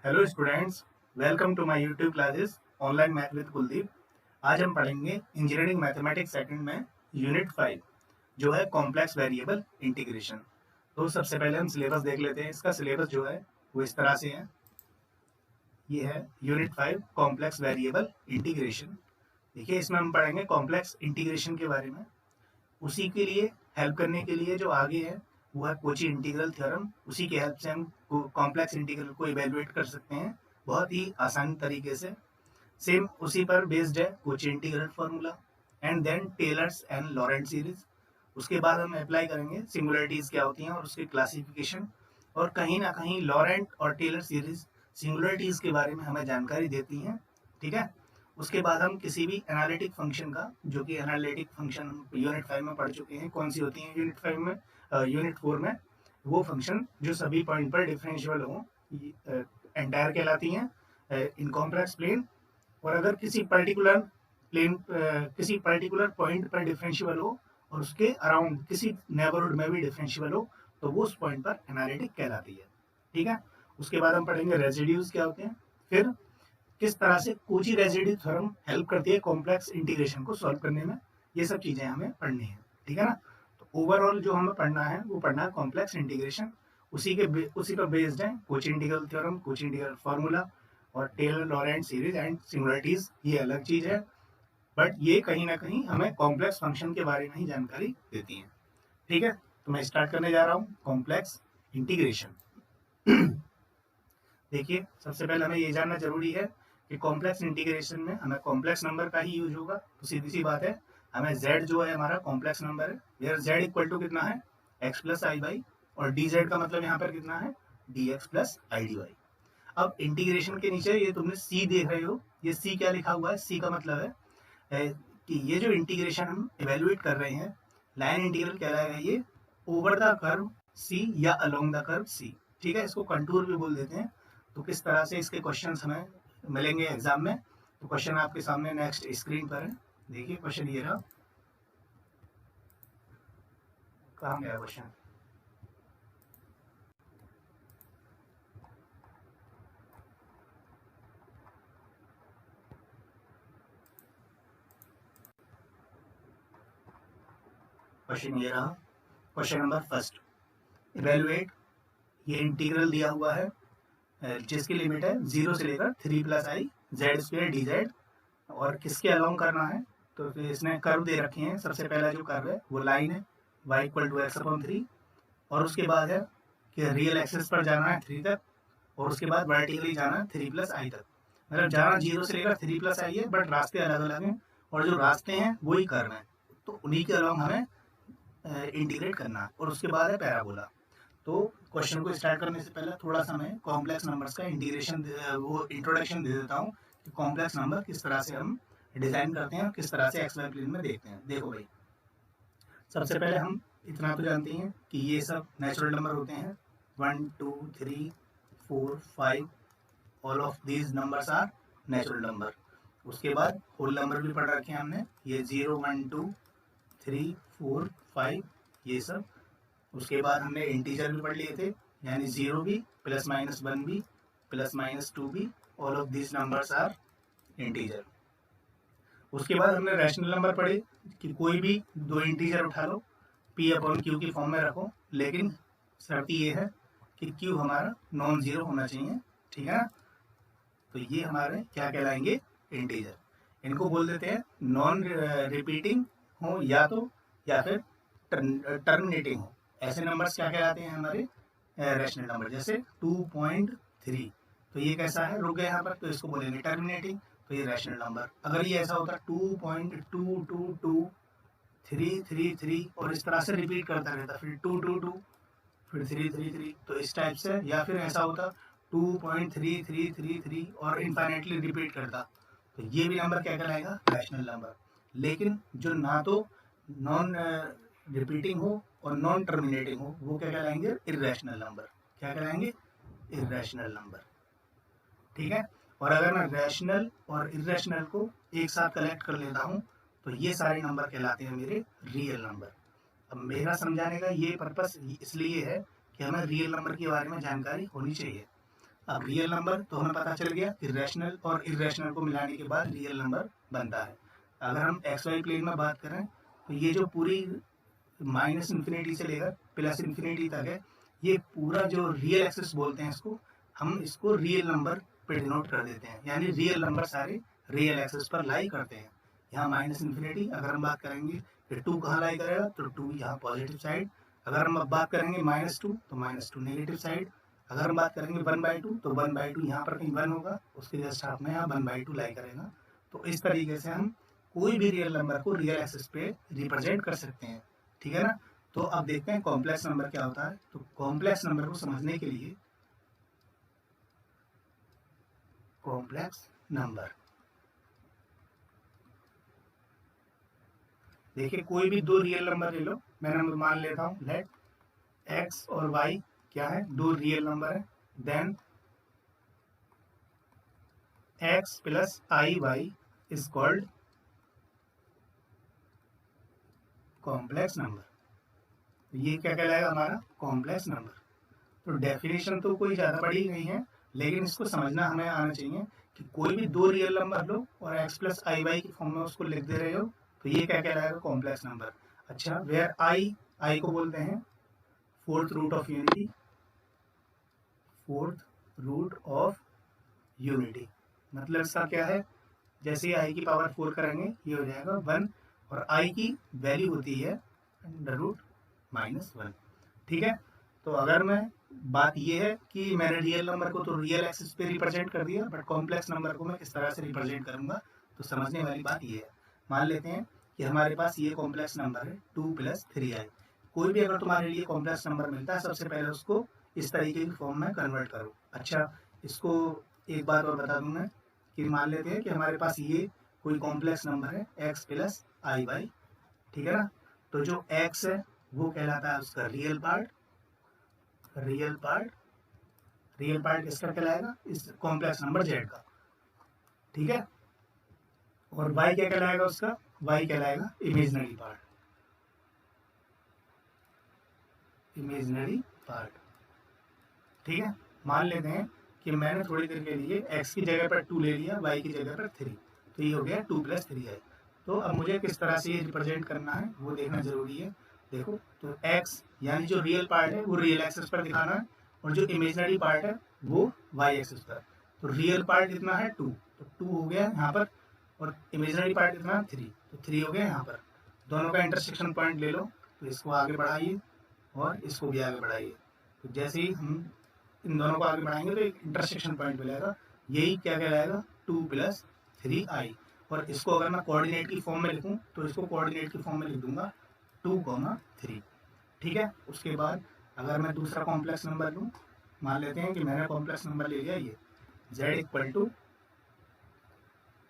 Hello students, welcome to my YouTube classes online math with Kuldeep. आज हम पढ़ेंगे engineering mathematics second में unit 5 जो है कॉम्प्लेक्स वेरिएबल इंटीग्रेशन। तो सबसे पहले हम सिलेबस देख लेते हैं। इसका सिलेबस जो है वो इस तरह से है। ये है यूनिट 5 कॉम्प्लेक्स वेरिएबल इंटीग्रेशन। देखिए, इसमें हम पढ़ेंगे कॉम्प्लेक्स इंटीग्रेशन के बारे में। उसी के लिए हेल्प करने के लिए जो आगे है वो है कोची इंटीग्रल थ्योरम। उसी की हेल्प से हम कॉम्प्लेक्स इंटीग्रल को इवेलुएट कर सकते हैं बहुत ही आसान तरीके से। सेम उसी पर बेस्ड है Cauchy integral formula and then Taylor's and Laurent series. उसके बाद हम अप्लाई करेंगे सिंगुलरिटीज क्या होती हैं और उसकी क्लासिफिकेशन। और कहीं ना कहीं लॉरेंट और टेलर सीरीज सिंगुलरिटीज के बारे में हमें जानकारी देती हैं। ठीक है। उसके बाद हम किसी भी एनालिटिक फंक्शन का, जो कि एनालिटिक फंक्शन यूनिट 5 में पढ़ चुके हैं, कौन सी होती है यूनिट 5 में, यूनिट 4 में, वो फंक्शन जो सभी पॉइंट पर डिफरेंशियल हो एंटायर कहलाती हैं इन कॉम्प्लेक्स प्लेन। और अगर किसी पर्टिकुलर प्लेन किसी पर्टिकुलर पॉइंट पर डिफरेंशियल हो और उसके अराउंड किसी नेबरहुड में भी डिफरेंशियल हो तो वो उस पॉइंट पर एनालिटिक कहलाती है। ठीक है। उसके बाद हम पढ़ेंगे रेसिड्यूज क्या होते हैं, फिर किस तरह से कोची रेसिड्यू थ्योरम हेल्प करती है कॉम्प्लेक्स इंटीग्रेशन को सॉल्व करने में। ये सब चीजें हमें पढ़नी है। ठीक है ना। तो ओवरऑल जो हमें पढ़ना है वो पढ़ना है कॉम्प्लेक्स इंटीग्रेशन। उसी पर बेस्ड है Cauchy integral theorem, Cauchy integral formula और Taylor Laurent series and singularities. ये अलग चीज है, बट ये कहीं ना कहीं हमें कॉम्प्लेक्स फंक्शन के बारे में ही जानकारी देती है। ठीक है। तो मैं स्टार्ट करने जा रहा हूँ कॉम्प्लेक्स इंटीग्रेशन। देखिए, सबसे पहले हमें ये जानना जरूरी है कि कॉम्प्लेक्स इंटीग्रेशन में हमें कॉम्प्लेक्स नंबर का ही यूज होगा। तो सीधी सी बात है, हमें z जो है हमारा कॉम्प्लेक्स नंबर है। वेयर z इक्वल टू कितना है, x प्लस आई बाई, और dz का मतलब यहाँ पर कितना है, dx plus i d y. अब इंटीग्रेशन के नीचे ये तुमने c देख रहे हो, ये c क्या लिखा हुआ है, c का मतलब है कि ये जो इंटीग्रेशन हम इवेलुएट कर रहे हैं, लाइन इंटीग्रल कहलाएगा ये ओवर द कर्व c या अलोंग द कर्व c। ठीक है। इसको कंटूर भी बोल देते हैं। तो किस तरह से इसके क्वेश्चंस हमें मिलेंगे एग्जाम में, तो क्वेश्चन आपके सामने नेक्स्ट स्क्रीन पर है। देखिए क्वेश्चन ये रहा। कहाँ गया क्वेश्चन, क्वेश्चन ये रहा। Question number first, evaluate. ये इंटीग्रल दिया हुआ है जिसकी लिमिट है 0 से लेकर 3 plus I Z square D Z, और किसके अलोंग करना है। तो फिर इसने कर्व दे रखे हैं। सबसे पहला जो कर्व है वो लाइन है y equal to x upon 3, और उसके बाद है कि रियल एक्सेस पर जाना है 3 तक, और उसके बाद वर्टिकली जाना है 3 प्लस आई तक। मतलब जाना 0 से लेकर 3 प्लस आई है, बट रास्ते अलग अलग हैं, और जो रास्ते हैं वही कर्व हैं, तो उन्हीं के अलोंग हमें इंटीग्रेट करना है। और उसके बाद है पैराबोला। तो क्वेश्चन को स्टार्ट करने से पहले थोड़ा सा मैं कॉम्प्लेक्स नंबर्स का इंटीग्रेशन वो इंट्रोडक्शन दे देता हूँ कि कॉम्प्लेक्स नंबर किस तरह से हम डिजाइन करते हैं और किस तरह से एक्स वाई प्लेन में देखते हैं। देखो भाई, सबसे पहले हम इतना तो जानते हैं कि ये सब नेचुरल नंबर होते हैं। 1 2 3 4 5, all of these numbers are natural number. उसके बाद होल नंबर भी पढ़ रखे हैं हमने, ये 0 1 2 3 4 5 ये सब। उसके बाद हमने इंटीजर भी पढ़ लिए थे, यानी 0 भी प्लस माइनस 1 भी प्लस माइनस 2 भी, all of this numbers are integer. उसके बाद हमने रैशनल नंबर पढ़े कि कोई भी दो इंटीजर उठा लो, p अपॉन क्यू की फॉर्म में रखो, लेकिन शर्त ये है कि q हमारा नॉन जीरो होना चाहिए। ठीक है ना। तो ये हमारे क्या कहलाएंगे, इंटीजर। इनको बोल देते हैं नॉन रिपीटिंग हो या फिर टर्मिनेटिंग हो। ऐसे नंबर्स क्या कहलाते हैं हमारे, रैशनल नंबर। जैसे 2.3, तो ये कैसा है, रुक गया यहाँ पर, तो इसको बोलेंगे टर्मिनेटिंग, तो ये रैशनल नंबर। अगर ये ऐसा होता 2.222 3 और इस तरह से रिपीट करता रहता, फिर 2 फिर 3 तो इस टाइप से, या फिर ऐसा होता 2.3333 और इनफाइनाइटली रिपीट करता, तो ये भी नंबर क्या कहलाएगा, रैशनल नंबर। लेकिन जो ना तो नॉन रिपीटिंग हो और नॉन टर्मिनेटिंग हो, वो क्या कहलाएंगे, इर्रेशनल नंबर। क्या कहलाएंगे, इर्रेशनल नंबर। ठीक है। और अगर मैं रैशनल और इर्रेशनल को एक साथ कलेक्ट कर लेता हूँ तो ये सारे नंबर कहलाते हैं मेरे रियल नंबर। अब मेरा समझाने का ये पर्पस इसलिए है कि हमें रियल नंबर के बारे में जानकारी होनी चाहिए। अब रियल नंबर तो हमें पता चल गया कि रैशनल और इरेशनल को मिलाने के बाद रियल नंबर बनता है। अगर हम एक्स वाई प्लेन में बात करें तो ये जो पूरी माइनस इन्फिनिटी से लेकर प्लस इन्फिनिटी तक है, ये पूरा जो रियल एक्सिस बोलते हैं इसको, हम इसको रियल नंबर पे डिनोट कर देते हैं, यानी रियल नंबर सारे रियल एक्सिस पर लाई करते हैं। यहाँ माइनस इन्फिनिटी अगर हम बात करेंगे कि 2 कहाँ लाई करेगा, तो 2 यहाँ पॉजिटिव साइड। अगर हम अब बात करेंगे -2 तो -2 नेगेटिव साइड। अगर हम बात करेंगे 1/2 तो 1/2 यहाँ पर कहीं 1 होगा, उसके जस्ट हाफ में यहाँ 1/2 लाई करेगा। तो इस तरीके से हम कोई भी रियल नंबर को रियल एक्सिस पे रिप्रेजेंट कर सकते हैं, ठीक है ना। तो अब देखते हैं कॉम्प्लेक्स नंबर क्या होता है। तो कॉम्प्लेक्स नंबर को समझने के लिए कॉम्प्लेक्स नंबर, देखिए कोई भी 2 रियल नंबर ले लो, मैंने मान लेता हूँ लेट x और y क्या है, 2 रियल नंबर है। Then x plus i y is called complex number. ये क्या कहलाएगा हमारा कॉम्प्लेक्स नंबर। तो डेफिनेशन तो कोई ज़्यादा बड़ी नहीं है, लेकिन इसको समझना हमें आना चाहिए कि कोई भी 2 रियल नंबर लो और x प्लस आई वाई की फॉर्म में उसको लिख दे रहे हो, तो ये क्या कहलाएगा कॉम्प्लेक्स नंबर। अच्छा, वेयर आई को बोलते हैं fourth root of unity, fourth root of unity मतलब इसका क्या है, जैसे आई की पावर 4 करेंगे ये हो जाएगा 1, और आई की वैल्यू होती है √-1, ठीक है। तो अगर मैं बात ये है कि मैंने रियल नंबर को तो रियल एक्सिस पे रिप्रेजेंट कर दिया, बट कॉम्प्लेक्स नंबर को मैं किस तरह से रिप्रेजेंट करूंगा, तो समझने वाली बात ये है। मान लेते हैं कि हमारे पास ये कॉम्प्लेक्स नंबर है 2 + 3i। कोई भी अगर तुम्हारे लिए कॉम्प्लेक्स नंबर मिलता है, सबसे पहले उसको इस तरीके की फॉर्म में कन्वर्ट करो। अच्छा, इसको एक बात और बता दूं मैं कि मान लेते हैं कि हमारे पास ये कोई कॉम्प्लेक्स नंबर है x प्लस आई वाई, ठीक है ना। तो जो x है वो कहलाता है उसका real part, real part, real part किसका कहलाएगा, इस कॉम्प्लेक्स नंबर z का, ठीक है। और y क्या कहलाएगा उसका, y कहलाएगा इमेजिनरी पार्ट, इमेजिनरी पार्ट, ठीक है। मान लेते हैं कि मैंने थोड़ी देर के लिए x की जगह पर 2 ले लिया, y की जगह पर 3, तो ये हो गया 2 + 3i। तो अब मुझे किस तरह से ये रिप्रेजेंट करना है वो देखना जरूरी है। देखो, तो x यानी जो रियल पार्ट है वो रियल एक्सिस पर दिखाना है, और जो इमेजिनरी पार्ट है वो y एक्सिस पर। तो रियल पार्ट कितना है 2, तो 2 हो गया यहाँ पर, और इमेजिनरी पार्ट कितना 3, तो 3 हो गया यहाँ पर। दोनों का इंटरसेक्शन पॉइंट ले लो, तो इसको आगे बढ़ाइए और इसको भी आगे बढ़ाइए। तो जैसे ही हम इन दोनों को आगे बढ़ाएंगे तो एक इंटरसेक्शन पॉइंट मिलेगा, यही क्या कहलाएगा 2 + 3i। और इसको अगर मैं कोऑर्डिनेट की फॉर्म में लिखूं तो इसको कोऑर्डिनेट की फॉर्म में लिख दूंगा 2,3, ठीक है। उसके बाद अगर मैं दूसरा कॉम्प्लेक्स नंबर लूँ, मान लेते हैं कि मैंने कॉम्प्लेक्स नंबर ले लिया ये z =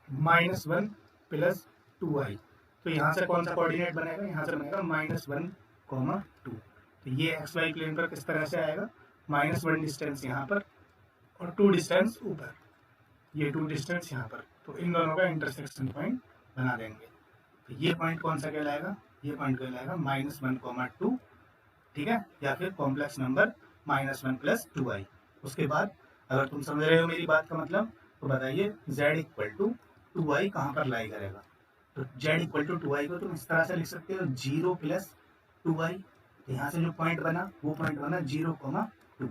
-1 + 2i। तो यहाँ से कौन सा कोऑर्डिनेट बनेगा, यहाँ से बनेगा -1, 2। तो ये एक्स वाई प्लेन पर किस तरह से आएगा, -1 डिस्टेंस यहाँ पर और 2 डिस्टेंस ऊपर, ये 2 डिस्टेंस यहाँ पर, तो इन दोनों का इंटरसेक्शन पॉइंट बना देंगे। तो ये पॉइंट कौन सा कहलाएगा, ये पॉइंट कहलाएगा -1, 2, ठीक है, या फिर कॉम्प्लेक्स नंबर -1 + 2i। उसके बाद अगर तुम समझ रहे हो मेरी बात का मतलब, तो बताइए z = 2i कहाँ पर लाई करेगा। तो z = 2i को तुम इस तरह से लिख सकते हो 0 + 2i। तो यहाँ से जो पॉइंट बना वो पॉइंट बना 0,2।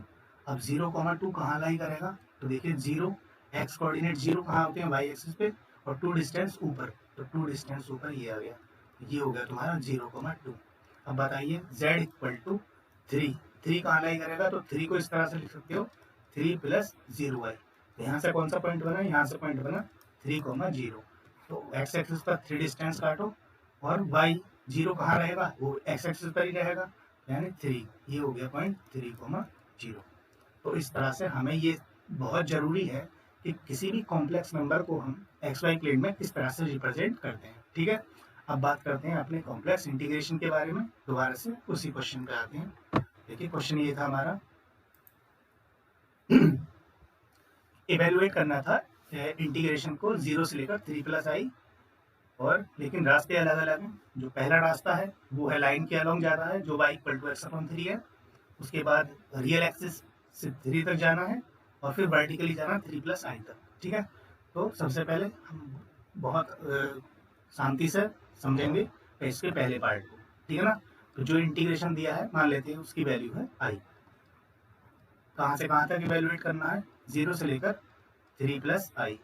अब 0,2 कहाँ लाई करेगा, तो देखिए 0 x कोऑर्डिनेट 0 कहाँ होते हैं, y एक्सिस पे, और 2 डिस्टेंस ऊपर, तो 2 डिस्टेंस ऊपर ये आ गया, ये हो गया तुम्हारा 0,2। अब बताइए z = 3, 3 कहाँ लाई करेगा, तो 3 को इस तरह से लिख सकते हो 3 + 0i। तो यहाँ से कौन सा पॉइंट बना, यहाँ से पॉइंट बना 3,0। तो x एक्सिस पर 3 डिस्टेंस काटो, और y 0 कहाँ रहेगा, वो x एक्सिस पर ही रहेगा, यानी 3, ये हो गया पॉइंट 3,0। तो इस तरह से हमें ये बहुत जरूरी है कि किसी भी कॉम्प्लेक्स नंबर को हम एक्स वाई प्लेन में किस तरह से रिप्रेजेंट करते हैं, ठीक है। अब बात करते हैं अपने कॉम्प्लेक्स इंटीग्रेशन के बारे में, दोबारा से उसी क्वेश्चन पे आते हैं। देखिए क्वेश्चन ये था हमारा, इवेलुएट करना था इंटीग्रेशन को 0 से लेकर 3 + i, और लेकिन रास्ते अलग अलग हैं। जो पहला रास्ता है वो है लाइन के अलोंग जा रहा है, जो y = x/3 है। उसके बाद रियल एक्सिस से 3 तक जाना है, और फिर वर्टिकली जाना 3 प्लस आई तक। ठीक है, तो सबसे पहले हम बहुत शांति से समझेंगे इसके पहले पार्ट को। ठीक है ना, तो जो इंटीग्रेशन दिया है मान लेते हैं उसकी वैल्यू है आई। कहाँ से कहाँ तक इवेल्युएट करना है, 0 से लेकर 3 प्लस आई,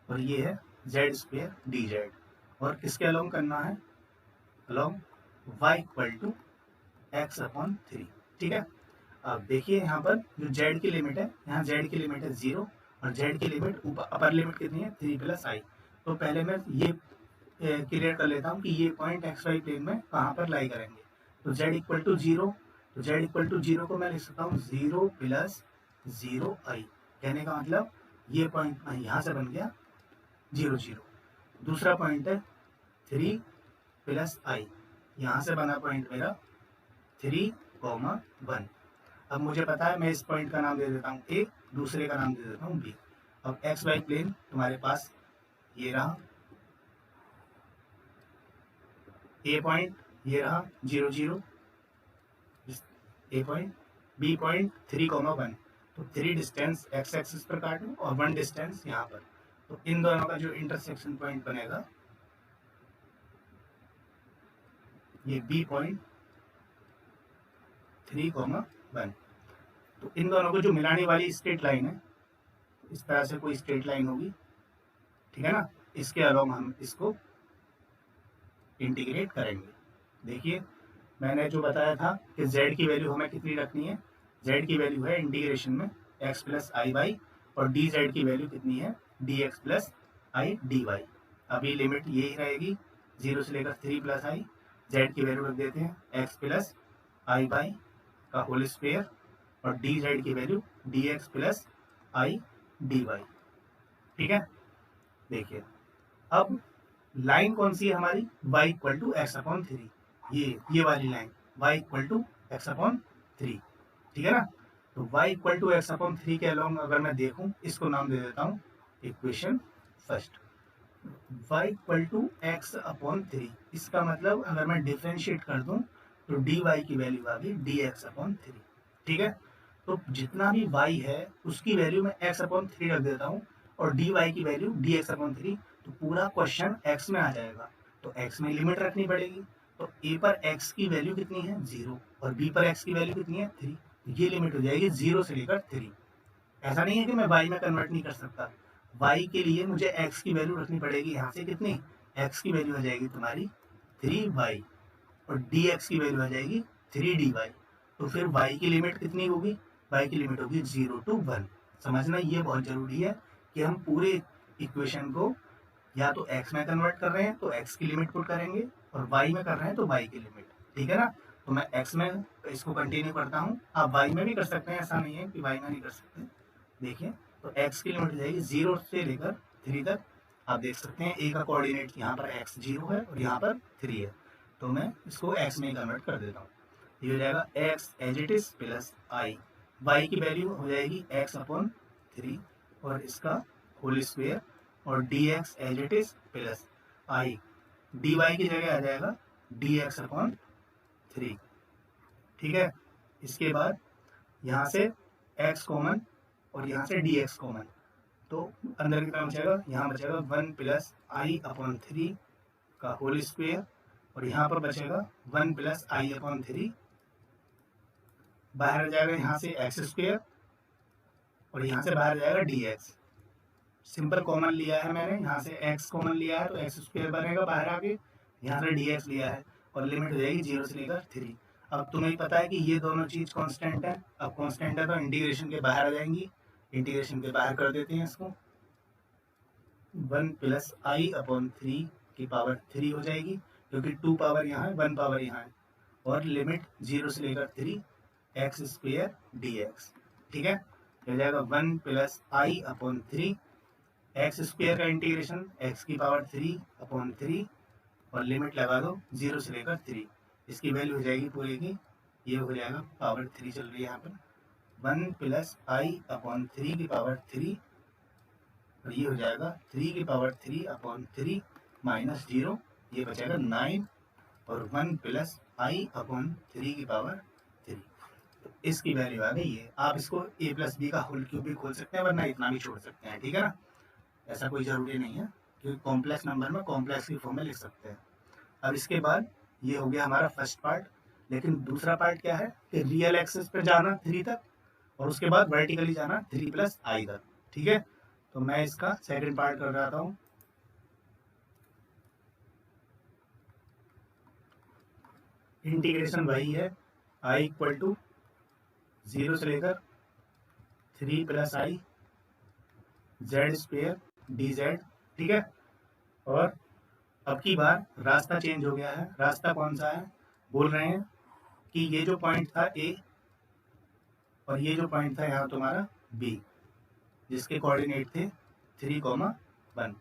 और ये है जेड स्क्वेयर डी जेड, और किसके अलोंग करना है, along y equal to x upon 3। ठीक है, अब देखिए यहाँ पर जो z की लिमिट है, यहाँ z की लिमिट है 0 और z की लिमिट ऊपर अपर लिमिट कितनी है 3 प्लस आई। तो पहले मैं ये क्लियर कर लेता हूँ कि ये पॉइंट एक्स वाई प्लेन में कहाँ पर लाई करेंगे। तो z इक्वल टू 0, तो z इक्वल टू 0 को मैं लिख सकता हूँ 0 प्लस 0 आई। कहने का मतलब ये पॉइंट यहाँ से बन गया 0 0। दूसरा पॉइंट है 3 प्लस आई, यहाँ से बना पॉइंट मेरा 3, 1। अब मुझे पता है मैं इस पॉइंट का नाम दे देता हूँ ए, दूसरे का नाम दे देता हूँ बी। अब एक्स वाई प्लेन तुम्हारे पास ये रहा, ए पॉइंट ये रहा 0 0, ए पॉइंट, बी पॉइंट 3, 1। तो 3 डिस्टेंस एक्स एक्सिस पर काटो और 1 डिस्टेंस यहाँ पर। तो इन दोनों का जो इंटरसेक्शन पॉइंट बनेगा ये बी पॉइंट 3, 1। तो इन दोनों को जो मिलाने वाली स्ट्रेट लाइन है, इस तरह से कोई स्ट्रेट लाइन होगी। ठीक है ना, इसके अलावा हम इसको इंटीग्रेट करेंगे। देखिए मैंने जो बताया था कि z की वैल्यू हमें कितनी रखनी है, z की वैल्यू है इंटीग्रेशन में x प्लस आई वाई, और dz की वैल्यू कितनी है dx plus i d y. अभी लिमिट यही रहेगी 0 से लेकर 3 प्लस आई, z की वैल्यू रख देते हैं x प्लस आई वाई का होल स्क्वायर, और dz की value dx plus i d y. ठीक है, देखिए अब लाइन कौन सी है हमारी, y equal to x upon 3, ये वाली line y equal to x upon 3। ठीक है ना, तो y equal to x upon 3 के अलोंग अगर मैं देखूं, इसको नाम दे देता हूं equation first. y equal to x upon 3, इसका मतलब अगर मैं डिफरेंशिएट कर दूं तो dy की वैल्यू आ गई dx अपॉन 3। ठीक है, तो जितना भी y है उसकी वैल्यू मैं x अपॉन 3 रख देता हूँ, और dy की वैल्यू dx अपॉन 3, तो पूरा क्वेश्चन x में आ जाएगा। तो x में लिमिट रखनी पड़ेगी, तो a पर x की वैल्यू कितनी है 0 और b पर x की वैल्यू कितनी है 3। ये लिमिट हो जाएगी 0 से लेकर 3। ऐसा नहीं है कि मैं y में कन्वर्ट नहीं कर सकता, y के लिए मुझे x की वैल्यू रखनी पड़ेगी। यहाँ से कितनी, x की वैल्यू आ जाएगी तुम्हारी 3y, और dx की वैल्यू आ जाएगी 3dy। तो फिर y की लिमिट कितनी होगी, y की लिमिट होगी 0 to 1। समझना ये बहुत जरूरी है कि हम पूरे इक्वेशन को या तो x में कन्वर्ट कर रहे हैं तो x की लिमिट पुट करेंगे, और y में कर रहे हैं तो y की लिमिट। ठीक है ना, तो मैं x में इसको कंटिन्यू करता हूँ, आप y में भी कर सकते हैं, ऐसा नहीं है कि y में नहीं कर सकते। देखिए तो x की लिमिट हो जाएगी 0 से लेकर 3 तक। आप देख सकते हैं a का कोऑर्डिनेट यहाँ पर x 0 है और यहाँ पर 3 है, तो मैं इसको x में कन्वर्ट कर देता हूँ। ये हो जाएगा x as it is plus i, y की वैल्यू हो जाएगी x अपॉन 3 और इसका होल स्क्वायर, और dx as it is plus i, dy की जगह आ जाएगा dx अपॉन 3। ठीक है, इसके बाद यहाँ से x कॉमन और यहाँ से dx कॉमन, तो अंदर कितना बचेगा, यहाँ बचेगा 1 प्लस आई अपॉन 3 का होल स्क्वायर, और यहाँ पर बचेगा 1 प्लस आई अपॉन 3, बाहर आ जाएगा यहाँ से एक्स स्क्वायर, और यहाँ से बाहर जाएगा dx। सिंपल कॉमन लिया है मैंने, यहाँ से x कॉमन लिया है तो एक्स स्क्वायर बनेगा बाहर आके, यहाँ से dx लिया है, और लिमिट हो जाएगी 0 से लेकर 3। अब तुम्हें पता है कि ये दोनों चीज कांस्टेंट है, अब कांस्टेंट है तो इंटीग्रेशन के बाहर आ जाएंगी, इंटीग्रेशन के बाहर कर देते हैं इसको, 1 प्लस आई अपॉन 3 की पावर 3 हो जाएगी, क्योंकि 2 पावर यहाँ है 1 पावर यहाँ है, और लिमिट 0 से लेकर 3 एक्स स्क्वायर dx। ठीक है, हो जाएगा 1 प्लस आई अपॉन 3 एक्स स्क्वायर का इंटीग्रेशन एक्स की पावर 3 अपॉन 3, और लिमिट लगा दो 0 से लेकर 3, इसकी वैल्यू हो जाएगी पूरे की, ये हो जाएगा पावर 3 चल रही है यहाँ पर 1 प्लस आई अपॉन 3 की पावर 3, और ये हो जाएगा 3 की पावर 3 अपॉन 3 माइनस 0, ये बचेगा 9, और 1 प्लस आई अपॉन 3 की पावर 3। तो इसकी वैल्यू आ गई है। आप इसको ए प्लस बी का होल क्यूब भी खोल सकते हैं, वरना इतना भी छोड़ सकते हैं, ठीक है ना। ऐसा कोई ज़रूरी नहीं है, क्योंकि कॉम्प्लेक्स नंबर में कॉम्प्लेक्स की फॉर्म में लिख सकते हैं। अब इसके बाद ये हो गया हमारा फर्स्ट पार्ट। लेकिन दूसरा पार्ट क्या है कि रियल एक्सिस पे जाना 3 तक और उसके बाद वर्टिकली जाना 3 प्लस आई तक, ठीक है। तो मैं इसका सेकंड पार्ट कर रहा हूँ। इंटीग्रेशन वही है, आई इक्वल टू 0 से लेकर 3 plus I Z square d Z, ठीक है। और अब की बार रास्ता चेंज हो गया है। रास्ता कौन सा है, बोल रहे हैं कि ये जो पॉइंट था ए और ये जो पॉइंट था यहाँ तुम्हारा बी, जिसके कोऑर्डिनेट थे 3,1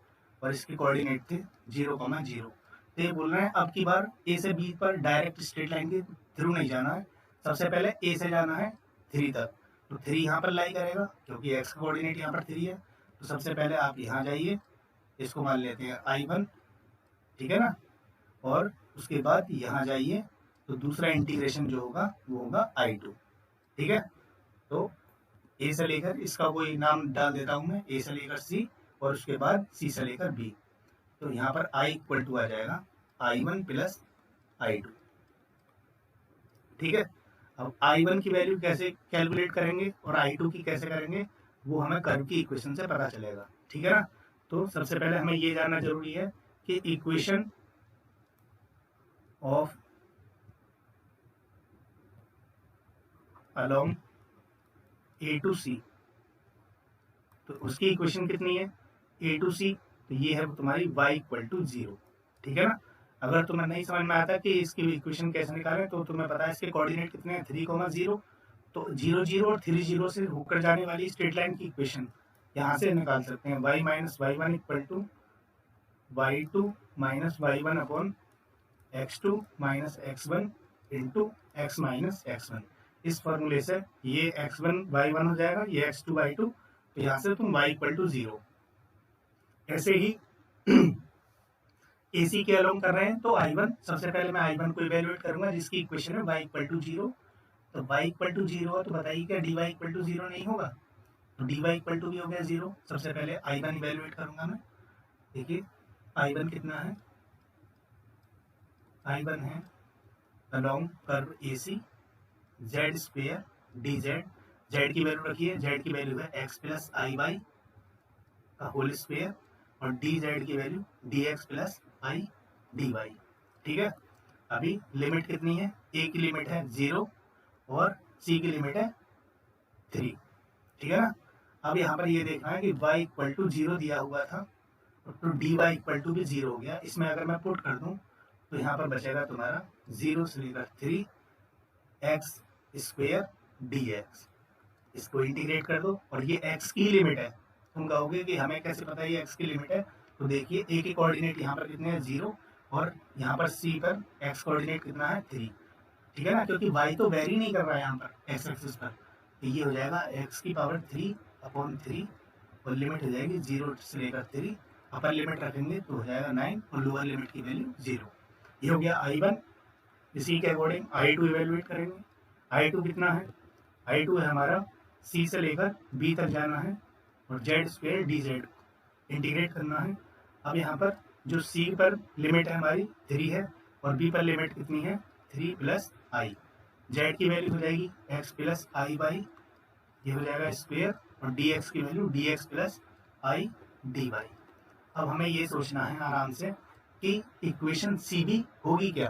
और इसके कोऑर्डिनेट थे 0,0। तो ये बोल रहे हैं अब की बार ए से बी पर डायरेक्ट स्ट्रेट लाइन के थ्रू नहीं जाना है, सबसे पहले ए से जाना है 3 तक। तो 3 यहाँ पर लाई करेगा क्योंकि एक्स का कोऑर्डिनेट यहाँ पर 3 है। तो सबसे पहले आप यहाँ जाइए, इसको मान लेते हैं I1, ठीक है ना। और उसके बाद यहाँ जाइए, तो दूसरा इंटीग्रेशन जो होगा वो होगा I2, ठीक है। तो ए से लेकर इसका कोई नाम डाल देता हूँ मैं, ए से लेकर सी और उसके बाद सी से लेकर बी। तो यहाँ पर I इक्वल टू आ जाएगा I1 प्लस I2, ठीक है। अब I1 की वैल्यू कैसे कैलकुलेट करेंगे और I2 की कैसे करेंगे, वो हमें कर्व की इक्वेशन से पता चलेगा, ठीक है ना। तो सबसे पहले हमें ये जानना जरूरी है कि equation of along A to C, तो उसकी इक्वेशन कितनी है ए टू सी, तो ये है तुम्हारी y इक्वल टू 0, ठीक है ना। अगर तुम्हें नहीं समझ में आता कि इसकी इक्वेशन कैसे निकालें, तो तुम्हें पता है इसके कोऑर्डिनेट कितने हैं 3,0, तो 0,0 और 3,0 से होकर जाने वाली स्ट्रेट लाइन की इक्वेशन यहाँ से निकाल सकते हैं। y minus y1 equal to y2 minus y1 upon x2 minus x1 into x minus x1। इस फॉर्मूले से ये x1 y1 हो जाएगा, ये x2 y2, तो यहाँ से तुम y इक्वल टू 0। ऐसे ही AC के अलोंग कर रहे हैं, तो I1 सबसे पहले मैं I1 को इवेल्युएट करूंगा जिसकी इक्वेशन है y इक्वल टू 0। तो y इक्वल टू 0 है, तो बताइए क्या dy इक्वल टू 0 नहीं होगा, तो dy इक्वल टू भी हो गया 0। सबसे पहले I1 इवेल्युएट करूंगा मैं, देखिए I1 कितना है, I1 है along curve AC z square d z, z की वैल्यू रखिए, जेड की वैल्यू है एक्स प्लस आई वाई का होल स्क्वेयर और डी जेड की value d x plus i d y, ठीक है। अभी लिमिट कितनी है, ए की लिमिट है 0 और सी की लिमिट है 3, ठीक है ना। अब यहाँ पर ये देखना है कि y इक्वल टू 0 दिया हुआ था, तो डी वाई इक्वल टू भी 0 हो गया। इसमें अगर मैं पुट कर दूं तो यहाँ पर बचेगा तुम्हारा 0 से लेकर 3 एक्स स्क्वेयर डी एक्स, इसको इंटीग्रेट कर दो और ये x की लिमिट है। तुम कहोगे कि हमें कैसे पता है x की लिमिट है, तो देखिए a के कोऑर्डिनेट यहाँ पर कितने हैं 0 और यहाँ पर c पर x कोऑर्डिनेट कितना है 3, ठीक है ना, क्योंकि y तो वेरी नहीं कर रहा है यहाँ पर x एक्सिस पर। तो ये हो जाएगा x की पावर 3 अपॉन 3 और लिमिट हो जाएगी 0 से लेकर 3, अपर लिमिट रखेंगे तो हो जाएगा 9 और लोअर लिमिट की वैल्यू 0। ये हो गया I1। इसी के अकॉर्डिंग I2 इवेल्युएट करेंगे। I2 कितना है, I2 है हमारा C से लेकर B तक जाना है और Z square d Z integrate करना है। अब यहाँ पर जो C पर लिमिट है हमारी 3 है और B पर लिमिट कितनी है 3 प्लस आई, जेड की वैल्यू हो जाएगी x प्लस आई बाई, ये हो जाएगा स्क्वेयर और डी एक्स की value d x plus i d y. अब हमें ये सोचना है आराम से कि इक्वेशन सी बी होगी क्या।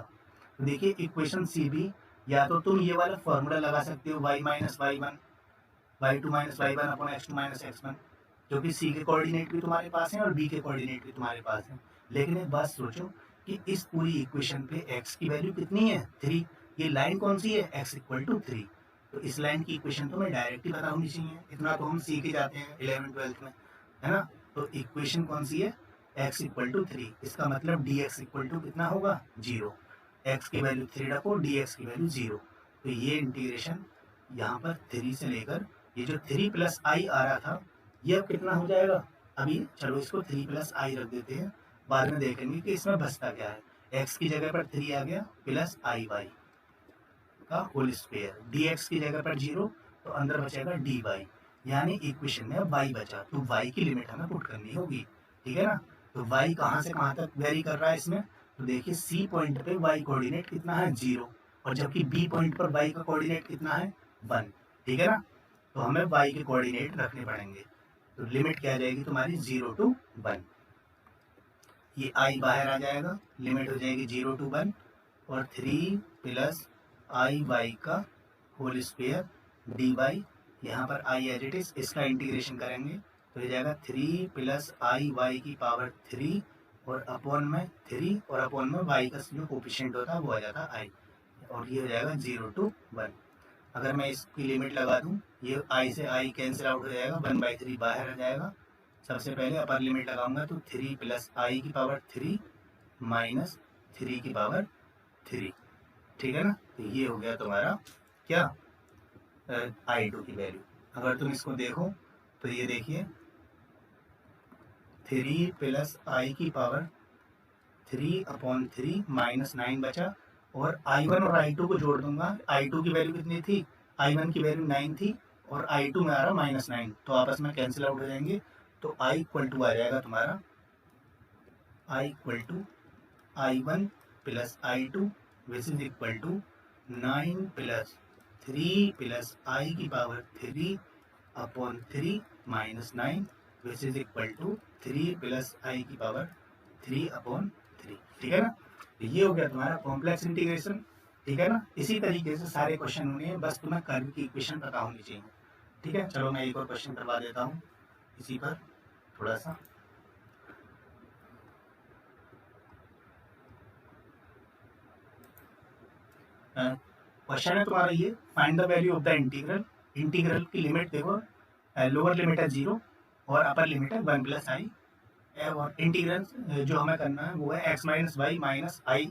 तो देखिए इक्वेशन सी बी या तो तुम ये वाला फॉर्मूला लगा सकते हो y minus y1 y2 minus y1 upon x2 minus x1, जो कि c के कोऑर्डिनेट भी तुम्हारे पास हैं और b के कोऑर्डिनेट भी तुम्हारे पास हैं। लेकिन एक बात सोचो कि इस पूरी इक्वेशन पे x की वैल्यू कितनी है 3, ये लाइन कौन सी है x इक्वल टू 3, तो इस लाइन की इक्वेशन तो मैं डायरेक्ट ही पता होनी चाहिए, इतना तो हम सीख ही जाते हैं 11th-12th में, है ना। तो इक्वेशन कौन सी है x इक्वल टू 3, इसका मतलब dx इक्वल टू कितना होगा 0, x की वैल्यू 3 रखो dx की वैल्यू 0। तो ये इंटीग्रेशन यहाँ पर 3 से लेकर ये जो 3 प्लस आई आ रहा था ये अब कितना हो जाएगा, अभी चलो इसको 3 प्लस आई रख देते हैं, बाद में देखेंगे कि इसमें बचता क्या है। x की जगह पर 3 आ गया प्लस आई वाई, का होल स्क्वायर, dx की जगह पर 0 तो अंदर बचेगा dy, यानी इक्वेशन में y बचा, तो y की लिमिट हमें पुट करनी होगी, ठीक है ना। तो y कहाँ से कहाँ तक वेरी कर रहा है इसमें, तो देखिए C पॉइंट पे y कोऑर्डिनेट कितना है 0, और जबकि B पॉइंट पर y का कोऑर्डिनेट कितना है 1, ठीक है ना। तो हमें y के कोऑर्डिनेट रखने पड़ेंगे, तो लिमिट क्या आ जाएगी तुम्हारी 0 to 1, ये i बाहर आ जाएगा, लिमिट हो जाएगी 0 to 1 और 3 प्लस आई वाई का होल स्क्वायर डी वाई, यहाँ पर आई एज इट इज, इसका इंटीग्रेशन करेंगे तो ये जाएगा 3 प्लस आई वाई की पावर 3 और अपॉन में 3 और अपॉन में वाई का जो कोफिशिएंट होता है वो आ जाता है आई, और ये हो जाएगा 0 to 1। अगर मैं इसकी लिमिट लगा दूँ, ये आई से आई कैंसिल आउट हो जाएगा, 1/3 बाहर आ जाएगा। सबसे पहले अपर लिमिट लगाऊंगा तो 3 प्लस आई की पावर 3 माइनस 3 की पावर 3, ठीक है ना। तो ये हो गया तुम्हारा क्या I2 की वैल्यू। अगर तुम इसको देखो तो ये देखिए 3 प्लस आई की पावर 3/3 माइनस 9 बचा, और I1 और I2 को जोड़ दूंगा। I2 की वैल्यू कितनी थी, I1 की वैल्यू 9 थी और I2 में आ रहा -9, तो आपस में कैंसिल आउट हो जाएंगे, तो I इक्वल टू आ जाएगा तुम्हारा I equal to I1 plus I2 which is equal to 9 plus 3 plus i की power 3/3 minus 9 which is equal to 3 plus i की पावर 3/3, ठीक है ना। तो ये हो गया तुम्हारा कॉम्प्लेक्स इंटीग्रेशन, ठीक है ना। इसी तरीके से सारे क्वेश्चन होने हैं, बस तुम्हें कर्व की इक्वेशन पता होनी चाहिए, ठीक है। चलो मैं एक और क्वेश्चन करवा देता हूँ इसी पर थोड़ा सा। क्वेश्चन है तुम्हारा ये, find the value of the integral. Integral की लिमिट देखो, लोअर लिमिट है 0 और अपर लिमिट है 1 प्लस आई, और इंटीग्रल जो हमें करना है वो है x minus y minus i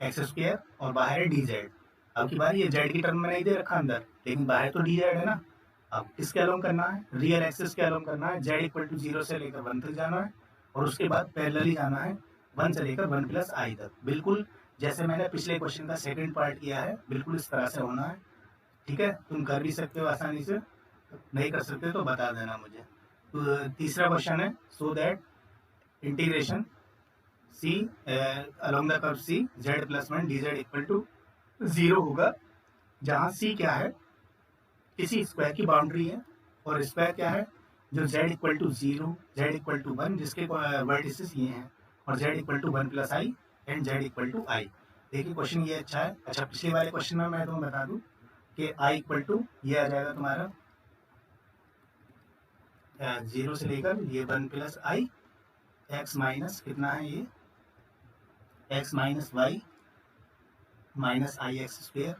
x square, और बाहर है डी जेड। अब की बार ये जेड की टर्म में नहीं दे रखा अंदर, लेकिन बाहर तो डी जेड है ना। अब किसके अलोंग करना है, रियल एक्सिस के अलोंग करना है, जेड इक्वल टू 0 से लेकर 1 तक जाना है, और उसके बाद पैरेलली जाना है 1 से लेकर 1 प्लस आई तक, बिल्कुल जैसे मैंने पिछले क्वेश्चन का सेकंड पार्ट किया है, बिल्कुल इस तरह से होना है, ठीक है। तुम कर भी सकते हो आसानी से, नहीं कर सकते तो बता देना मुझे। तो तीसरा क्वेश्चन है, so that integration C along the curve C z plus 1 d z equal to 0 होगा, जहाँ सी क्या है, किसी स्क्वायर की बाउंड्री है, और स्क्वायर क्या है, जो z equal to 0, z equal to 1, जिसके वर्टिसेस ये हैं, और z equal to 1 plus i and z equal to i. देखिए क्वेश्चन ये अच्छा है। अच्छा, पिछले वाले क्वेश्चन में मैं तुम्हें बता दूं कि i इक्वल टू ये आ जाएगा तुम्हारा 0 से लेकर ये 1 प्लस आई, एक्स माइनस कितना है ये, x minus y minus i x square,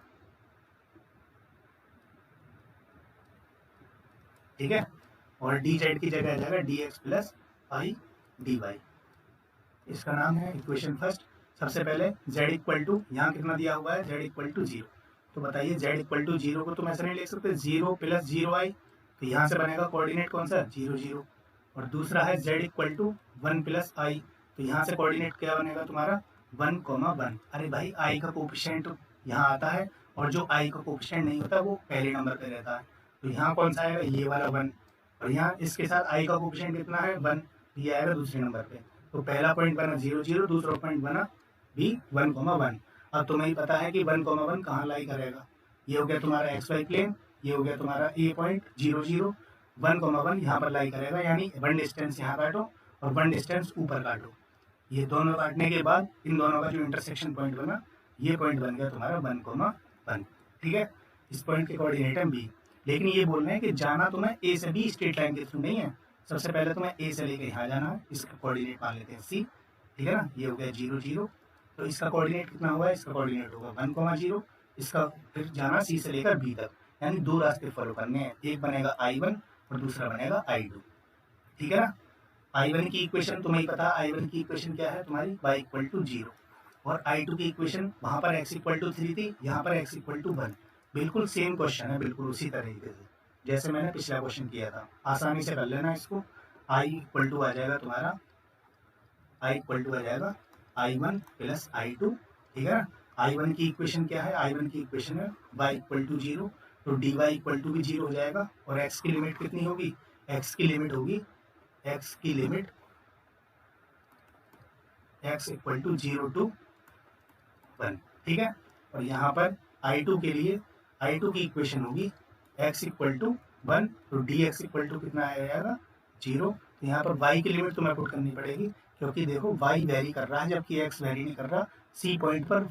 ठीक है। और डी जेड की जगह आ जाएगा d x plus i d y. इसका नाम है इक्वेशन फर्स्ट। सबसे पहले z इक्वल टू, यहाँ कितना दिया हुआ है, z इक्वल टू 0, तो बताइए z इक्वल टू 0 को तुम ऐसा नहीं लिख सकते 0 प्लस 0 आई, तो यहाँ से बनेगा कोऑर्डिनेट कौन सा 0 0, और दूसरा है z इक्वल टू 1 प्लस आई, तो यहाँ से कोऑर्डिनेट क्या बनेगा तुम्हारा 1,1। अरे भाई आई का कोफिशिएंट यहाँ आता है, और जो आई का कोफिशिएंट नहीं होता वो पहले नंबर पे रहता है, तो यहाँ कौन सा आएगा, ये वाला 1, और यहाँ इसके साथ आई का कोफिशिएंट कितना है 1, ये आएगा दूसरे नंबर पे। तो पहला पॉइंट बना 0 0, दूसरा पॉइंट बना भी 1,1। अब तुम्हें पता है कि 1,1 कहाँ लाई करेगा, ये हो गया तुम्हारा एक्स वाई प्लेन, ये हो गया तुम्हारा ए पॉइंट 0 0, 1,1 यहाँ पर लाई करेगा, यानी 1 डिस्टेंस यहाँ काटो और 1 डिस्टेंस ऊपर काटो। ये दोनों काटने के बाद इन दोनों का जो इंटरसेक्शन पॉइंट बना, ये पॉइंट बन गया तुम्हारा 1,1, ठीक है। इस पॉइंट के कोऑर्डिनेट है बी, लेकिन ये बोल रहे हैं कि जाना तुम्हें ए से बी स्ट्रेट लाइन के थ्रू नहीं है। सबसे पहले तुम्हें ए से लेकर यहाँ जाना है, इसका कोऑर्डिनेट मान लेते हैं सी, ठीक है ना। ये हो गया 0 0, तो इसका कोऑर्डिनेट कितना हुआ, इसका कोऑर्डिनेट होगा 1,0, इसका फिर जाना सी से लेकर बी तक, यानी दो रास्ते फॉलो करने हैं, एक बनेगा I1 और दूसरा बनेगा I2, ठीक है ना। I1 की इक्वेशन तुम्हें ही पता, I1 की इक्वेशन क्या है तुम्हारी y इक्वल टू 0, और I2 की इक्वेशन वहाँ पर x इक्वल टू 3 थी, यहाँ पर x इक्वल टू 1। बिल्कुल सेम क्वेश्चन है, बिल्कुल उसी तरीके से जैसे मैंने पिछला क्वेश्चन किया था, आसानी से कर लेना इसको। I इक्वल टू आ जाएगा तुम्हारा, I इक्वल टू आ जाएगा I1 प्लस I2, ठीक है ना। I1 की इक्वेशन क्या है, I1 की इक्वेशन है y इक्वल टू 0, तो dy इक्वल टू भी 0 हो जाएगा। और x की लिमिट कितनी होगी, x की लिमिट होगी, x की limit x equal to 0 to 1, ठीक है। और यहाँ पर I2 के लिए I2 की इक्वेशन होगी x इक्वल टू 1, तो dx इक्वल टू कितना आ जाएगा 0। तो यहाँ पर y की लिमिट तो मैं पुट करनी पड़ेगी, क्योंकि देखो y वेरी कर रहा है जबकि x वेरी नहीं कर रहा। C पॉइंट पर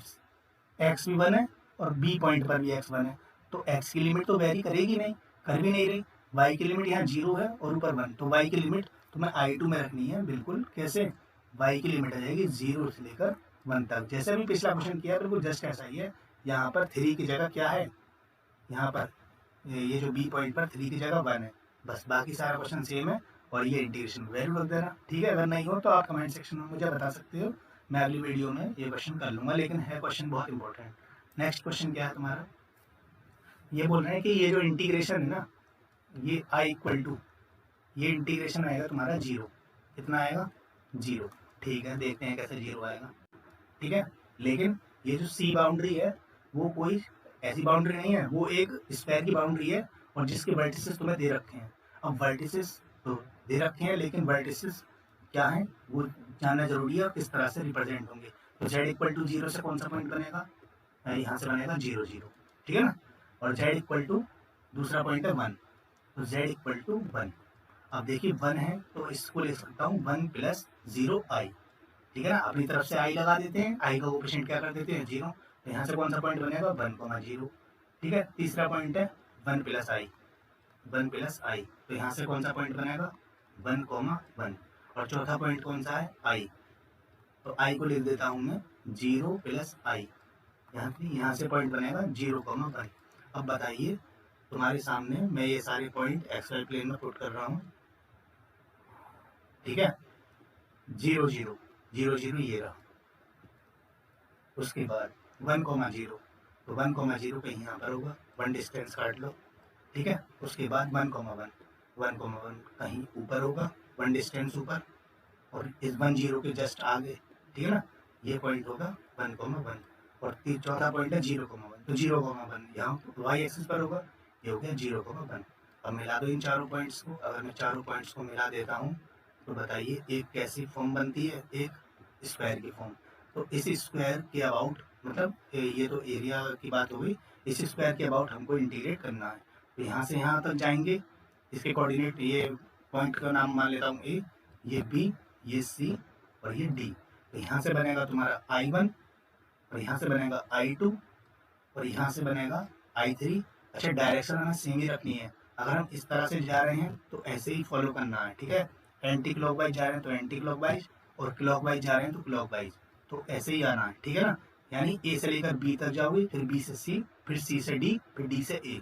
x भी 1 है और B पॉइंट पर भी x 1 है, तो x की लिमिट तो वेरी करेगी नहीं, कर भी नहीं रही। y की लिमिट यहाँ 0 है और ऊपर 1, तो y की लिमिट तुम्हें I2 में रखनी है बिल्कुल। कैसे, y की लिमिट आ जाएगी 0 से लेकर 1 तक, जैसे अभी पिछला क्वेश्चन किया बिल्कुल जस्ट ऐसा ही है। यहाँ पर 3 की जगह क्या है, यहाँ पर ये जो B पॉइंट पर 3 की जगह 1 है, बस बाकी सारा क्वेश्चन सेम है। और ये इंटीग्रेशन वैल्यू रख देना, ठीक है। अगर नहीं हो तो आप कमेंट सेक्शन में मुझे बता सकते हो, मैं अगली वीडियो में ये क्वेश्चन कर लूँगा, लेकिन है क्वेश्चन बहुत इंपॉर्टेंट। नेक्स्ट क्वेश्चन क्या है तुम्हारा, ये बोल रहे हैं कि ये जो इंटीग्रेशन है ना, ये I इक्वल टू, ये इंटीग्रेशन आएगा तुम्हारा 0, कितना आएगा 0, ठीक है। देखते हैं कैसे 0 आएगा, ठीक है। लेकिन ये जो C बाउंड्री है वो कोई ऐसी बाउंड्री नहीं है, वो एक स्क्वायर की बाउंड्री है और जिसके वर्टिसेस तुम्हें दे रखे हैं। अब वर्टिसेस तो दे रखे हैं, लेकिन वर्टिसेस क्या है वो जानना जरूरी है और किस तरह से रिप्रेजेंट होंगे। तो z इक्वल टू 0 से कौन सा पॉइंट बनेगा, यहाँ से बनेगा 0 0, ठीक है ना। और z इक्वल टू दूसरा पॉइंट है 1, तो z इक्वल टू 1। अब देखिए 1 है तो इसको लिख सकता हूँ 1 प्लस 0 i, ठीक है ना। अपनी तरफ से i लगा देते हैं, i का कोएफिशिएंट क्या कर देते हैं 0, तो यहाँ से कौन सा पॉइंट बनेगा 1,0, ठीक है। तीसरा पॉइंट है 1 प्लस i, 1 प्लस i, तो यहाँ से कौन सा पॉइंट बनेगा 1,1। और चौथा पॉइंट कौन सा है i, तो i को लिख देता हूँ मैं 0 प्लस i, यहाँ से पॉइंट बनेगा 0,1। अब बताइए तुम्हारे सामने मैं ये सारे पॉइंट एक्सवाई प्लेन में पुट कर रहा हूँ, ठीक है। 0 0 0 0 ये रहा, उसके बाद 1,0, तो 1,0 कहीं यहाँ पर होगा, 1 डिस्टेंस काट लो, ठीक है। उसके बाद 1,1 कहीं ऊपर होगा, 1 डिस्टेंस ऊपर, और इस 1 0 के जस्ट आगे, ठीक है ना, ये पॉइंट होगा 1,1। और चौथा पॉइंट है 0,1, तो 0,1 यहाँ वाई एक्सिस पर होगा, ये हो गया 0,1। अब मिला दो इन चारों पॉइंट्स को, अगर मैं चारों पॉइंट्स को मिला देता हूँ तो बताइए एक कैसी फॉर्म बनती है, एक स्क्वायर की फॉर्म। तो इस स्क्वायर के अबाउट, मतलब ये तो एरिया की बात हो गई, इस स्क्वायर के अबाउट हमको इंटीग्रेट करना है। तो यहाँ से यहाँ तक जाएंगे, इसके कोऑर्डिनेट, ये पॉइंट का नाम मान लेता हूँ ए, ये बी, ये सी और ये डी। तो यहाँ से बनेगा तुम्हारा I1 और यहाँ से बनेगा I2 और यहाँ से बनेगा I3। अच्छा, डायरेक्शन हमें सेम ही रखनी है, अगर हम इस तरह से जा रहे हैं तो ऐसे ही फॉलो करना है, ठीक है। एंटी क्लॉकवाइज जा रहे हैं तो एंटी क्लॉकवाइज, और क्लॉकवाइज जा रहे हैं तो क्लॉकवाइज, तो ऐसे ही आना है, ठीक है ना। यानी ए से लेकर बी तक जाओगे, फिर बी से सी, फिर सी से डी, फिर डी से ए,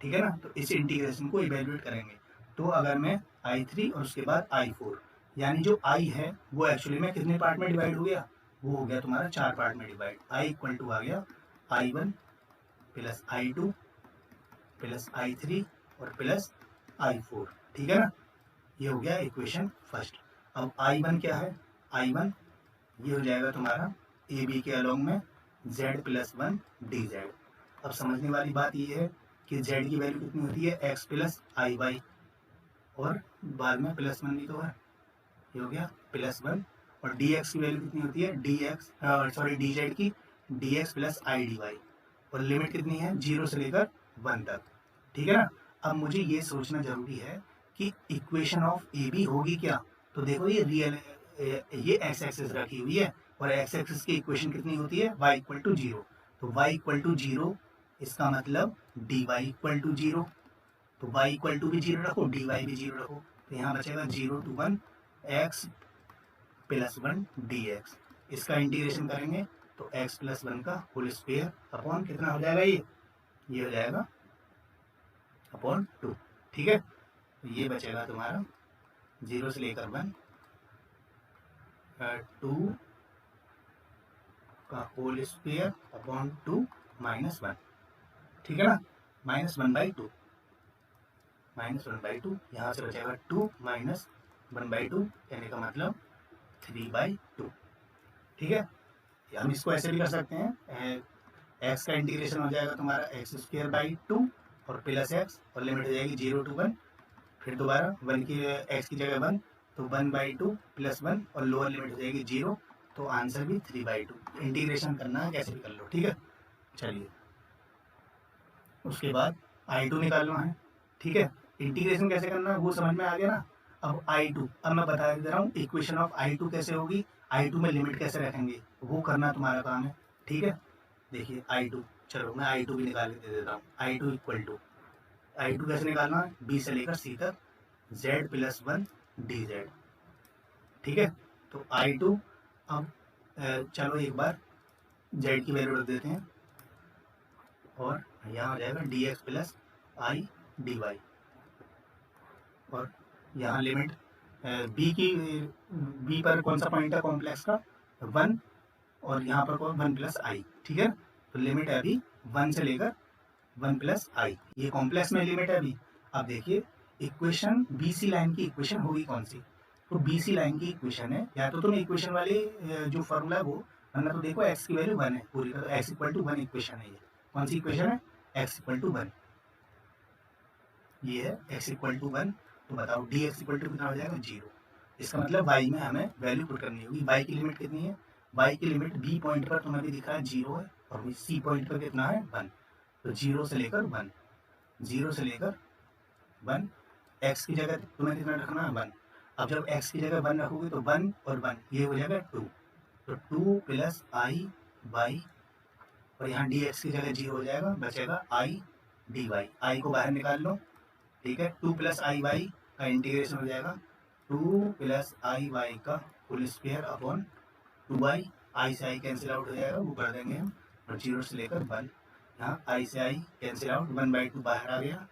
ठीक है ना। तो इस इंटीग्रेशन को इवेल्युएट करेंगे। तो अगर मैं I3 और उसके बाद I4, यानी जो I है वो एक्चुअली में कितने पार्ट में डिवाइड हो गया, वो हो गया तुम्हारा 4 पार्ट में डिवाइड। I इक्वल टू आ गया I1 plus I2 plus I3 और प्लस I4, ठीक है ना। ये हो गया इक्वेशन फर्स्ट। अब I1 क्या है, I1 ये हो जाएगा तुम्हारा ए बी के अलोंग में z प्लस 1 dz। अब समझने वाली बात ये है कि z की वैल्यू कितनी होती है x प्लस आई वाई, और बाद में प्लस 1 भी तो है, ये हो गया प्लस 1। और dx की वैल्यू कितनी होती है, dz की dx plus i d y, और लिमिट कितनी है 0 से लेकर 1 तक, ठीक है ना। अब मुझे ये सोचना जरूरी है कि इक्वेशन ऑफ ए बी होगी क्या। तो देखो ये रियल, ये एक्स एक्सिस रखी हुई है और एक्स एक्सिस की इक्वेशन कितनी होती है y इक्वल टू 0, तो y इक्वल टू 0, इसका मतलब dy इक्वल टू 0, तो y इक्वल टू भी 0 रखो, dy भी 0 रखो, तो यहाँ बचेगा 0 to 1 x प्लस 1 dx। इसका इंटीग्रेशन करेंगे तो x प्लस 1 का होल स्क्वायर अपॉन कितना हो जाएगा, ये हो जाएगा अपॉन 2, ठीक है। तो ये बचेगा तुम्हारा 0 से लेकर 1, 2 का होल स्क्वायर अपॉन 2 माइनस 1, ठीक है ना, माइनस 1/2, माइनस 1/2, यहाँ से बचेगा 2 माइनस 1/2, कहने का मतलब 3/2, ठीक है। देखिए हम इसको ऐसे भी कर सकते हैं, एक्स का इंटीग्रेशन हो जाएगा तुम्हारा एक्स स्क्वायर बाई 2 और प्लस एक्स और लिमिट हो जाएगी 0 to 1, फिर दोबारा 1 की एक्स की जगह 1 तो 1/2 प्लस 1 और लोअर लिमिट हो जाएगी 0, तो आंसर भी 3/2। इंटीग्रेशन करना है कैसे भी कर लो, ठीक है। चलिए उसके बाद I2 निकालना है, ठीक है। इंटीग्रेशन कैसे करना है वो समझ में आ गया ना। अब I2 अब मैं बता दे रहा हूँ इक्वेशन ऑफ I2 कैसे होगी, I2 में लिमिट कैसे रखेंगे वो करना तुम्हारा काम है, ठीक है। देखिए I2, चलो मैं I2 भी निकाल के दे देता हूँ। I2 इक्वल टू I2 कैसे निकालना है, B से लेकर C तक Z प्लस 1 DZ, ठीक है। तो I2 अब चलो एक बार Z की वैल्यू रख देते हैं और यहाँ हो जाएगा dx प्लस आई dy और यहाँ लिमिट b पर कौन सा पॉइंट है कॉम्प्लेक्स का 1 और यहाँ पर कौन 1 प्लस आई, ठीक है। तो लिमिट है अभी 1 से लेकर 1 प्लस आई, ये कॉम्प्लेक्स में लिमिट है अभी। अब देखिए इक्वेशन BC लाइन की इक्वेशन होगी कौन सी, तो BC लाइन की इक्वेशन है या तो तुम इक्वेशन वाले जो फॉर्मूला है वो, वरना तो देखो x की वैल्यू 1 है पूरी का, तो x इक्वल टू 1 इक्वेशन है। ये कौन सी इक्वेशन है, x इक्वल टू 1, ये है x इक्वल टू 1। तो बताओ dx इक्वल टू कितना हो जाएगा 0। इसका मतलब y में हमें वैल्यू पुट करनी होगी। y की लिमिट कितनी है, y की लिमिट b पॉइंट पर तुम्हें भी दिखा है 0 है और c पॉइंट पर कितना है 1, तो 0 से लेकर 1, 0 से लेकर 1, x की जगह तुम्हें कितना रखना है 1। अब जब x की जगह 1 रखोगे तो 1 और 1 ये हो जाएगा 2, तो 2 प्लस आई बाई और यहाँ dx की जगह 0 हो जाएगा, बचेगा आई dy। आई को बाहर निकाल लो, ठीक है। 2 प्लस आई वाई का इंटीग्रेशन हो जाएगा 2 प्लस आई वाई का होल स्क्वायर अपॉन 2i, आई से आई कैंसिल आउट हो जाएगा, वो कर देंगे हम, और 0 से लेकर 1, यहाँ आई से आई कैंसिल आउट, 1/2 बाहर आ गया,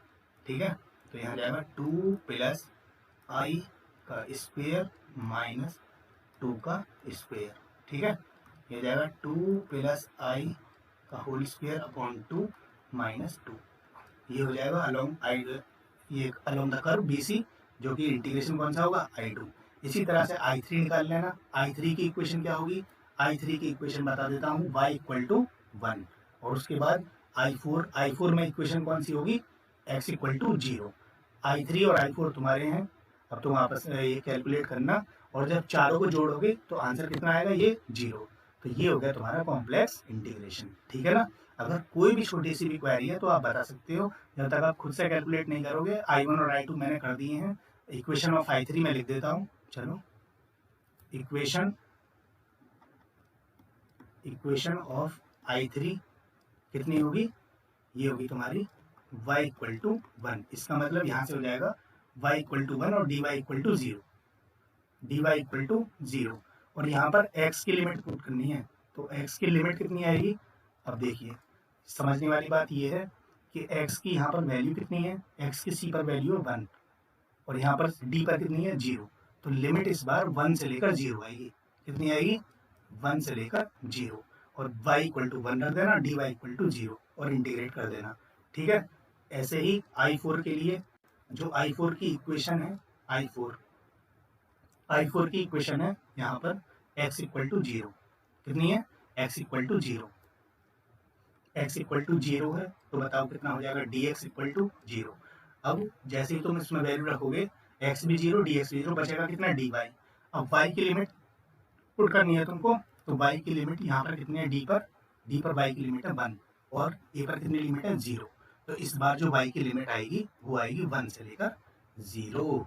ठीक है। तो यहाँ जाएगा 2 प्लस आई का स्क्वायर माइनस 2 का स्क्वायर, ठीक है। ये जाएगा 2 प्लस आई का होल स्क्वायर अपॉन 2 माइनस 2, ये हो जाएगा अलोंग आई, ये अलोंग द कर्व BC, जो कि इंटीग्रेशन कौन सा होगा I2। इसी तरह से I3 निकाल लेना। I3 की इक्वेशन क्या होगी, I3 की इक्वेशन बता देता हूँ, y इक्वल टू 1 और उसके बाद I4 में इक्वेशन कौन सी होगी, x इक्वल टू 0। I3 और I4 तुम्हारे हैं, अब तुम आपस में ये कैलकुलेट करना और जब चारों को जोड़ोगे तो आंसर कितना आएगा, ये 0। तो ये हो गया तुम्हारा कॉम्प्लेक्स इंटीग्रेशन, ठीक है ना। अगर कोई भी छोटी सी भी क्वेरी है तो आप बता सकते हो, जब तक आप खुद से कैलकुलेट नहीं करोगे। I1 और I2 मैंने कर दिए हैं। इक्वेशन ऑफ I3 में लिख देता हूँ, चलो इक्वेशन ऑफ I3 कितनी होगी, ये होगी तुम्हारी y इक्वल टू 1। इसका मतलब यहाँ से हो जाएगा y इक्वल टू 1 और dy equal to 0, dy equal to 0 और यहाँ पर x की लिमिट पुट करनी है, तो x की लिमिट कितनी आएगी। अब देखिए समझने वाली बात यह है कि x की यहाँ पर वैल्यू कितनी है, x की c पर वैल्यू है 1 और यहाँ पर d पर कितनी है 0, तो लिमिट इस बार 1 से लेकर 0 आएगी। कितनी आएगी, 1 से लेकर 0 और y इक्वल टू 1 रख देना, dy इक्वल टू 0 और इंटीग्रेट कर देना, ठीक है। ऐसे ही I4 के लिए, जो I4 की इक्वेशन है, I4 की इक्वेशन है यहाँ पर x इक्वल टू 0, कितनी है, x equal to 0, x equal to 0 है, तो बताओ कितना हो जाएगा, dx इक्वल टू 0। अब जैसे ही तुम इसमें वैल्यू रखोगे x भी 0 dx भी 0, बचेगा कितना, dy। अब y की लिमिट पुट करनी है तुमको, तो y की लिमिट यहाँ पर कितनी है, d पर y की लिमिट है 1 और a पर कितनी लिमिट है 0, तो इस बार जो y की लिमिट आएगी वो आएगी 1 से लेकर 0,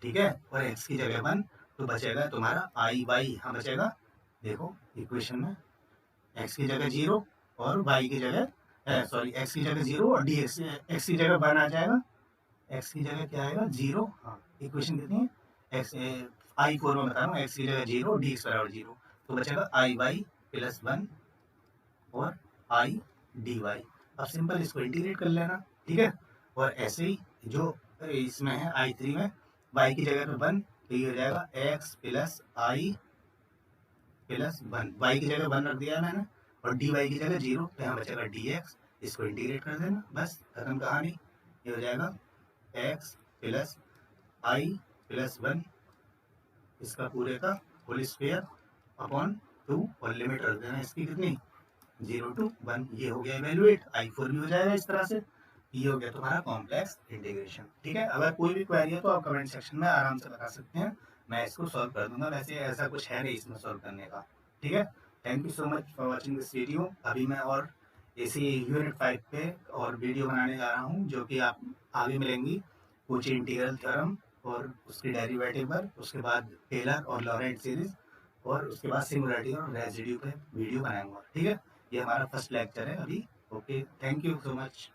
ठीक है। और x की जगह 1, तो बचेगा तुम्हारा आई वाई, यहाँ बचेगा, देखो इक्वेशन में x की जगह 0 और y की जगह सॉरी x की जगह 0 और dx, x की जगह 1 आ जाएगा, x की जगह क्या आएगा 0। हाँ इक्वेशन कितनी है, x I4 में बता रहा हूँ, x की जगह 0 dx बराबर 0, तो बचेगा आई वाई प्लस 1 और आई dy। अब सिंपल इसको इंटीग्रेट कर लेना, ठीक है। और ऐसे ही जो इसमें है I3 में y की जगह पे 1, तो ये हो जाएगा x प्लस आई प्लस 1, y की जगह 1 रख दिया मैंने और dy की जगह 0, तो यहाँ बचेगा dx। इसको इंटीग्रेट कर देना, बस खत्म कहानी। ये हो जाएगा x प्लस आई प्लस 1 इसका पूरे का होल स्क्वायर अपॉन 2 और लिमिट रख देना इसकी कितनी 0 to 1। ये हो गया इवेल्युएट, I4 भी हो जाएगा इस तरह से। ये हो गया तुम्हारा कॉम्प्लेक्स इंटीग्रेशन। ठीक है, अगर कोई भी क्वेरी है तो आप कमेंट सेक्शन में आराम से बता सकते हैं, मैं इसको सॉल्व कर दूंगा। वैसे ऐसा कुछ है नहीं इसमें सॉल्व करने का। ठीक है, thank you so much for watching this video. अभी मैं और इसी यूनिट 5 पे और वीडियो बनाने जा रहा हूँ, जो कि आप आगे मिलेंगी कोची इंटीग्रल थ्योरम और उसकी डेरिवेटिव पर, उसके बाद टेलर और लॉरेंट सीरीज, और उसके बाद सिंगुलरिटी और रेसिड्यू पे वीडियो बनाऊंगा। ठीक है, ये हमारा फर्स्ट लेक्चर है अभी। Okay, thank you so much.